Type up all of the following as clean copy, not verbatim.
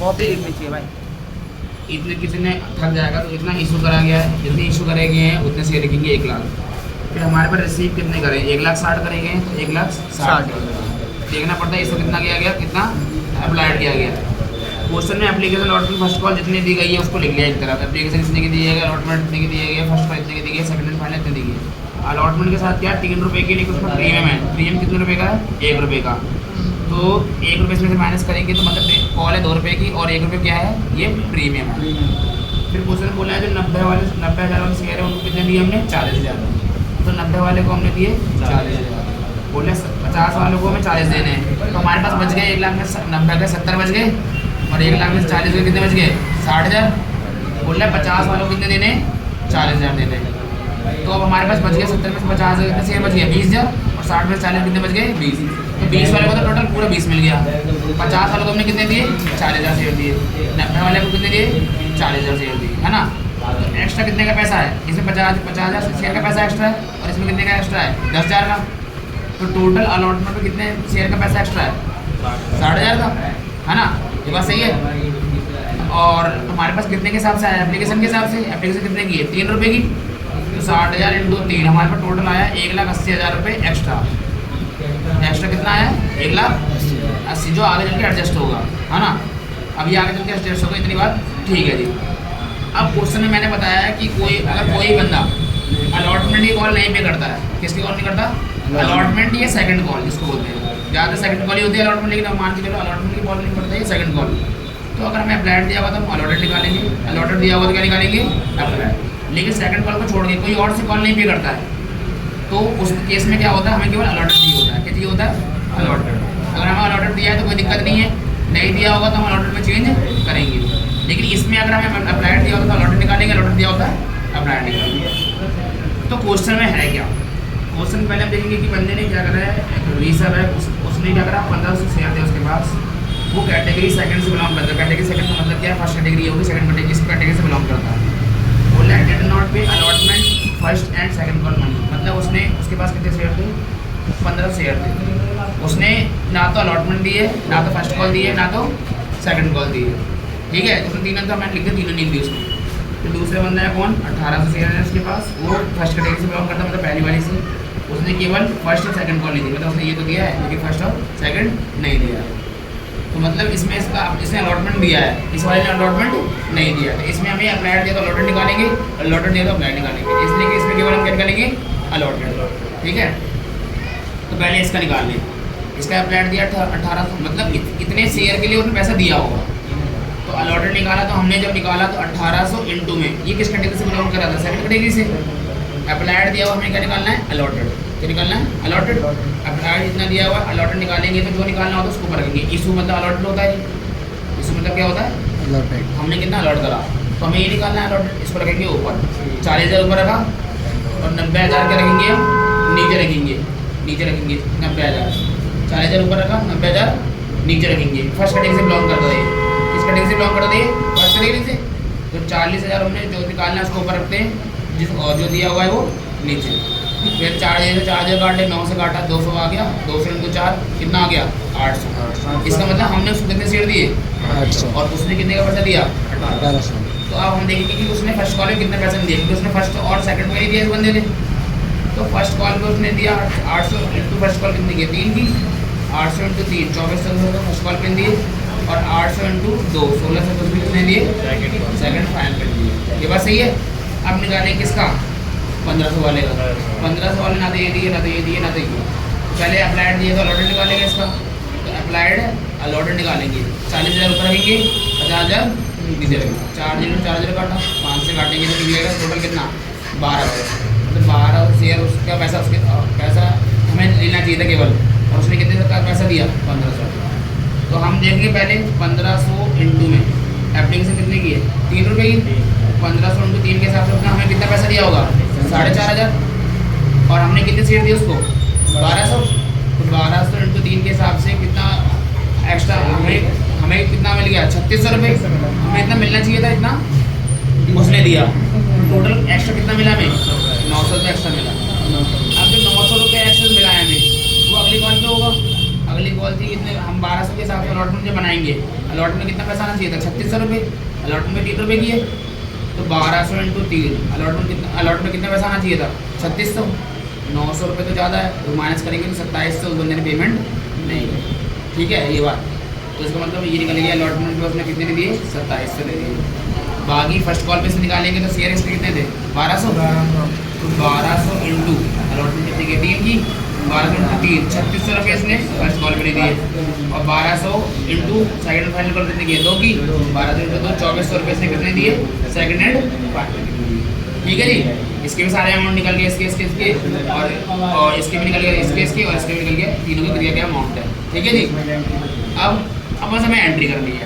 Copy लिखनी चाहिए भाई। इतने कितने थक जाएगा तो इतना इशू करा गया है, जितने इशू करे गए हैं उतने से लिखेंगे 1 लाख। फिर हमारे पास रिसीव कितने करें, 1,60,000 करेंगे तो 1,60,000 देखना पड़ता है इसको कितना किया गया, कितना अप्लाइड किया गया। क्वेश्चन में एप्लीकेशन अलॉटमेंट फर्स्ट कॉल जितनी दी गई है उसको लिख लिया एक तरफ, एप्लीकेशन इतने की दी गई, अलॉटमेंट इतने की दी गई है, फर्स्ट कॉल इतने की दी गई, सेकंड एंड फाइनल इतने दी गई है। अलॉटमेंट के साथ क्या 3 रुपये के लिए उसमें प्रीमियम है, प्रीमियम कितने रुपये का है, 1 रुपये का। तो 1 रुपये इसमें से माइनस करेंगे तो मतलब कॉल है 2 रुपये की और 1 रुपये क्या है, ये प्रीमियम है। फिर क्वेश्चन बोला है जो 90,000 वाले शेयर है उनको कितने दिए हमने, 40,000। तो 90 वाले को हमने दिए 40,000, बोले 50 वालों को हमें 40 देने हैं। तो हमारे पास बच गए 1 लाख में 90 के 70 बच गए और 1 लाख में 40 के कितने बच गए, 60,000। बोल रहे 50 वालों को कितने देने, 40,000 देने। तो अब हमारे पास बच गए 70 में से 50 कितने शेयर बच गए, 20,000 और 60 में से 40 कितने बच गए, 20। तो 20 वाले को तो टोटल पूरा 20 मिल गया। 50 वालों को हमने कितने दिए, 40,000 शेयर दिए। 90 वाले को कितने दिए, 40,000 शेयर दिए, है ना। तो एक्स्ट्रा कितने का पैसा है, इसमें 50,000 शेयर का पैसा एक्स्ट्रा है और इसमें कितने का एक्स्ट्रा है, 10,000 का। तो टोटल अलॉटमेंट में कितने शेयर का पैसा एक्स्ट्रा है, 60,000 का, है ना। ये बात सही है। और हमारे पास कितने के हिसाब से आया, एप्लीकेशन के हिसाब से, एप्लीकेशन कितने की है, 3 रुपये की। तो 60,000 × 3 हमारे पास टोटल आया 1,80,000 रुपये एक्स्ट्रा। एक्स्ट्रा कितना आया, 1,80,000 जो आगे चल के एडजस्ट होगा, है ना। अभी आगे चल के एडजस्ट होगा, इतनी बात ठीक है जी। अब क्वेश्चन में मैंने बताया है कि कोई बंदा अलॉटमेंट की कॉल नहीं पे करता है, किसकी कॉल नहीं करता, अलॉटमेंट या सेकंड कॉल जिसको बोलते हैं, ज़्यादा सेकंड कॉल ही होती है अलॉटमेंट, लेकिन हम मान के चलो अलॉटमेंट की कॉल नहीं करते है, सेकंड कॉल। तो अगर हमें अप्लाइड दिया हुआ तो हम अलॉटेड निकालेंगे, अलॉटेड दिया हुआ तो क्या निकालेंगे, अप्लाइड। लेकिन सेकंड कॉल को छोड़ के कोई और से कॉल नहीं पे करता है तो उस केस में क्या होता है, हमें केवल अलॉटेड चाहिए होता है। क्या चाहिए होता है, अलॉटेड। अगर हमें अलॉटेड दिया है तो कोई दिक्कत नहीं है, नहीं दिया होगा तो हम अलॉटेड में चेंज करेंगे। लेकिन इसमें अगर हमें अप्लाइड दिया होता तो अलॉटेड निकालेंगे, अलॉटेड दिया होता है अप्लाइड निकालेंगे। तो क्वेश्चन में है क्या, क्वेश्चन पहले हम देखेंगे कि बंदे ने क्या करा है, रीसर है उसने क्या करा, 1500 शेयर थे उसके पास। वो कैटेगरी सेकंड से बिलोंग करता है। कैटेगरी सेकंड का मतलब क्या है, फर्स्ट कैटेगरी होगी, सेकंड कैटेगरी इस कैटेगरी से बिलोंग करता है। वो डिड नॉट पे allotment first and second call money, मतलब उसने उसके पास कितने शेयर थे, 15 शेयर थे। उसने ना तो अलॉटमेंट दिए, ना तो फर्स्ट कॉल दिए, ना तो सेकंड कॉल दिए, ठीक है। उसने तीनों तो मैंने लिख दिया, तीनों नहीं दी उसने। तो दूसरा बंदा है कौन, 1800 शेयर है उसके पास, वो फर्स्ट कैटेगरी से बिलोंग करता है, मतलब पहली वाली से। उसने केवल फर्स्ट और सेकंड कॉल नहीं दी, मतलब उसने ये तो दिया है लेकिन फर्स्ट और सेकंड नहीं दिया। तो मतलब इसमें इसने अलॉटमेंट दिया है, इस वाले ने अलॉटमेंट नहीं दिया। तो इसमें हमें अप्लाइड दिया तो अलॉटेड निकालेंगे, अलॉटेड दिया तो अप्लाइड निकालेंगे, इसलिए कि इसमें केवल हम क्या निकालेंगे, अलॉटेड, ठीक है। तो पहले इसका निकाल लें, इसका अप्लाइड दिया 1800, मतलब इतने शेयर के लिए उसने पैसा दिया होगा। तो अलॉटेड निकाला, तो हमने जब निकाला तो 1800 इंटू में, ये किस कैटेगरी से बिलोंग कर रहा था, सेकंड कैटेगरी से। अप्लाइड दिया हुआ हमें क्या निकालना है, अलॉटेड। क्या निकालना है, अलॉटेड। अप्लाइड जितना दिया हुआ अलॉटेड निकालेंगे, तो जो निकालना होता है उसको ऊपर रखेंगे। इशू मतलब अलॉटेड होता है, इशू मतलब क्या होता है, अलॉटेड। हमने कितना अलॉट करा तो हमें ये निकालना है अलॉटेड, इसको रखेंगे ऊपर। 40,000 ऊपर रखा और 90,000 क्या रखेंगे हम, नीचे रखेंगे, नीचे रखेंगे 90,000। 40,000 ऊपर रखा, 90,000 नीचे रखेंगे। फर्स्ट कैटेगरी से बिलोंग करता है, किस कैटेगरी से बिलोंग करते हैं, फर्स्ट कैटेगरी से। तो 40,000 हमने जो निकालना है उसको ऊपर रखते हैं, जो दिया हुआ है वो नीचे। फिर 4,000 काट ले, 9 से काटा 200 आ गया, 200 × 4 कितना आ गया, 800। इसका मतलब हमने उसको कितने शेयर दिए, 800, और उसने कितने का पैसा दिया, 1800। तो अब हम देखेंगे कि उसने फर्स्ट कॉल में कितने पैसे दिए, क्योंकि उसने फर्स्ट और सेकंड में ही दिया इस बंदे ने। तो फर्स्ट कॉल पे उसने दिया 800 इंटू फर्स्ट कॉल कितनी की, 3 की, 800 × 3 2400 फर्स्ट कॉल पे दिए, और 800 × 2 1600 उसने कितने दिए, सेकंड फाइनल पे दिए। ये बात सही है। अब निकालें किसका, 1500 वाले का। 1500 वाले ना तो ये दिए, ना तो ये दिए, ना तो ये। पहले अप्लाइड दिए तो अलॉटेड निकालेंगे इसका, तो अप्लाइड अलॉटेड निकालेंगे। 40,000 ऊपर रखेंगे, 50,000 नीचे रखेंगे। 4,000 काटा, 5 से काटेंगे तो मिलेगा टोटल कितना, 12,000। मतलब 12 शेयर उसका पैसा, उसके पैसा हमें लेना चाहिए था केवल, और उसने कितने का पैसा दिया, 1500। तो हम देखेंगे पहले 1500 इंटू में एप्लीकेशन कितने की है, 3 रुपये की। 1500 × 3 के हिसाब से हमें कितना पैसा दिया होगा, 4,500। और हमने कितने शेयर दिए उसको, 1200। तो 1200 × 3 के हिसाब से कितना एक्स्ट्रा हमें कितना मिल गया, 3600 रुपये। हमें इतना मिलना चाहिए था, इतना उसने दिया। टोटल एक्स्ट्रा कितना मिला हमें, 900 रुपये एक्स्ट्रा मिला। अब जो 900 रुपये एक्स्ट्रा मिला है हमें, वो अगली कॉल पे होगा। अगली कॉल थी कितने, हम 1200 के हिसाब से अलॉटमेंट जो बनाएंगे, अलॉटमेंट कितना पैसा आना चाहिए था, 3600 रुपये। अलॉटमेंट 3 रुपये की है तो 1200 इंटू 3, अलॉटमेंट कितना पैसा आना चाहिए था, 3600। 900 रुपये तो ज़्यादा है, तो माइनस करेंगे तो 2700 उस बंदे ने पेमेंट नहीं की। ठीक है ये बात, तो इसका मतलब ये निकल गया अलॉटमेंट पे उसने कितने दिए, 2700 दे दिए। बाकी फर्स्ट कॉल पे से निकालेंगे तो शेयर इसके कितने थे, 1200। तो 1200 इंटू अलॉटमेंट कितने की, 3 की, 1200 इंटू 3, 3600 रुपये इसने फर्स्ट कॉल पे दिए। और 1200 इंटू सेकंड फाइनल कॉल कितने किए, 2 की, 1200 इंटू 2, 2400 रुपये इसने कितने दिए सेकंड हैंड फाइनल। ठीक है जी, इसके भी सारे अमाउंट निकल गए, इसके और इसके भी निकल गए, इसके और इसके भी निकल गए, तीनों की क्रिया क्या अमाउंट है। ठीक है जी, अब बस हमें एंट्री करनी है।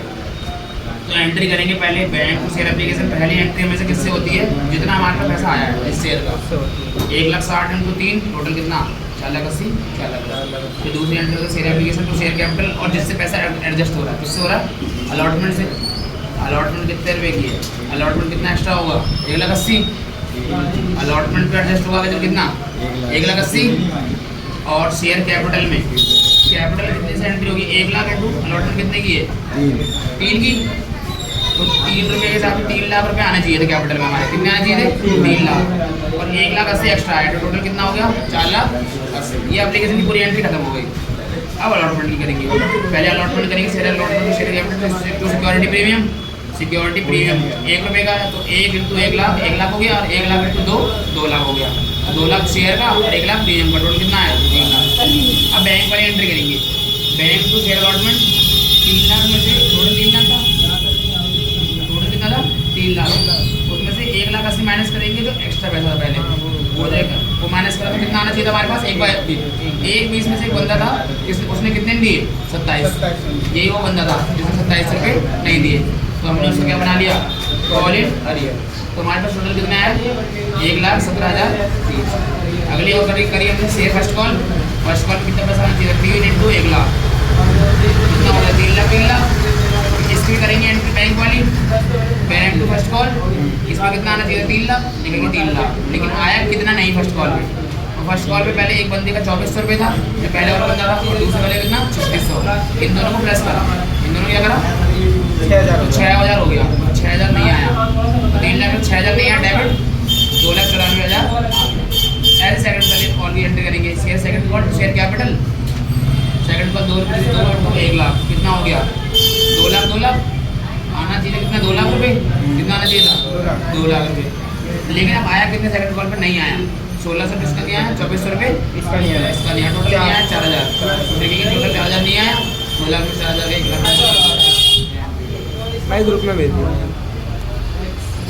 तो एंट्री करेंगे पहले बैंक टू शेयर एप्लीकेशन। पहली एंट्री हमें से किससे होती है, जितना हमारे पास पैसा आया है इस शेयर का, 1,60,000 इंटू 3 टोटल कितना, 4,80,000, 4,00,000। फिर दूसरी एंट्री होती है share application to share capital, और जिससे पैसा एडजस्ट हो रहा है, किससे हो रहा है, अलॉटमेंट से। अलॉटमेंट कितने रुपये की है, अलॉटमेंट कितना एक्स्ट्रा होगा, 1,80,000। अलॉटमेंट पे एडजस्ट होगा तो कितना, 1,80,000। और शेयर कैपिटल में, कैपिटल कितने से एंट्री होगी, 1,00,000 इंटू अलॉटमेंट कितने की है, 3 की। तो 3 रुपये के हिसाब से 3 लाख रुपये आने चाहिए थे कैपिटल में हमारे, कितने आने चाहिए थे, 3 लाख। और 1,80,000 एक्स्ट्रा आया तो टोटल कितना हो गया, 4,80,000। ये एप्लीकेशन की पूरी एंट्री खत्म हो गई। अब अलॉटमेंट की करेंगे, पहले अलॉटमेंट करेंगे share allotment, share capital to security premium. Security premium 1 रुपये का है तो 1 इंटू 1,00,000, 1,00,000 हो गया, और 1,00,000 इंटू 2, 2,00,000 हो गया। 2,00,000 शेयर का और 1,00,000 प्रीमियम का, टोटल कितना आया, 3,00,000। अब बैंक वाली एंट्री करेंगे, बैंक टू शेयर अलॉटमेंट 3,00,000 में से टोटल 3,00,000 था, टोटल कितना था, 3,00,000। उसमें से 1,80,000 माइनस करेंगे तो एक्स्ट्रा पैसा था पहले हो जाएगा, वो माइनस करा तो कितना आना चाहिए था हमारे पास, 1/20 में से एक बंदा था उसने कितने दिए, 27। यही वो बंदा था जिसने 27 रुपये नहीं दिए, तो हमने उसको क्या बना लिया, कॉल इन अरियर। तो हमारे पास टोटल कितना आया, 1,17,030। अगली और करिए हमने शेयर फर्स्ट कॉल में कितना पैसा आना चाहिए, 3 इंटू 1,00,000 कितना हो गया, 3,00,000। इसकी भी करेंगे एंट्री बैंक वाली, बैंक टू फर्स्ट कॉल, इसमें कितना आना चाहिए, 3,00,000, निकलेंगे 3,00,000, लेकिन आया कितना नहीं फर्स्ट कॉल में। तो फर्स्ट कॉल पे पहले एक बंदे का 2,400 रुपये था, जो पहले वाला बंदा था, और दूसरे वाले कितना, 3,600। इन दोनों को प्लस करा, इन दोनों क्या करा, 6,000 हो गया। 6,000 नहीं आया तो 3,00,000 में 6,000 नहीं आया डेबिट, 2,94,000। ऐसे सेकंड वाले कॉल की एंट्री करेंगे, share second call share capital, second call 2 रुपये 2 इंटू 1,00,000 कितना हो गया, 2,00,000 आना चाहिए कितना, 2,00,000 रुपये, कितना आना चाहिए था, 2,00,000 रुपये। लेकिन अब आया कितने, सेकंड कॉल पर नहीं आया, 1,600 किसका नहीं आया, 2,400 रुपये इसका नहीं आया, इसका नहीं आया, टोटल नहीं आया 4,000। देखेंगे टोटल 4,000 नहीं आया, 2,00,000 में 4,000 1,00,000 मैं ग्रुप में भेज दूँगा।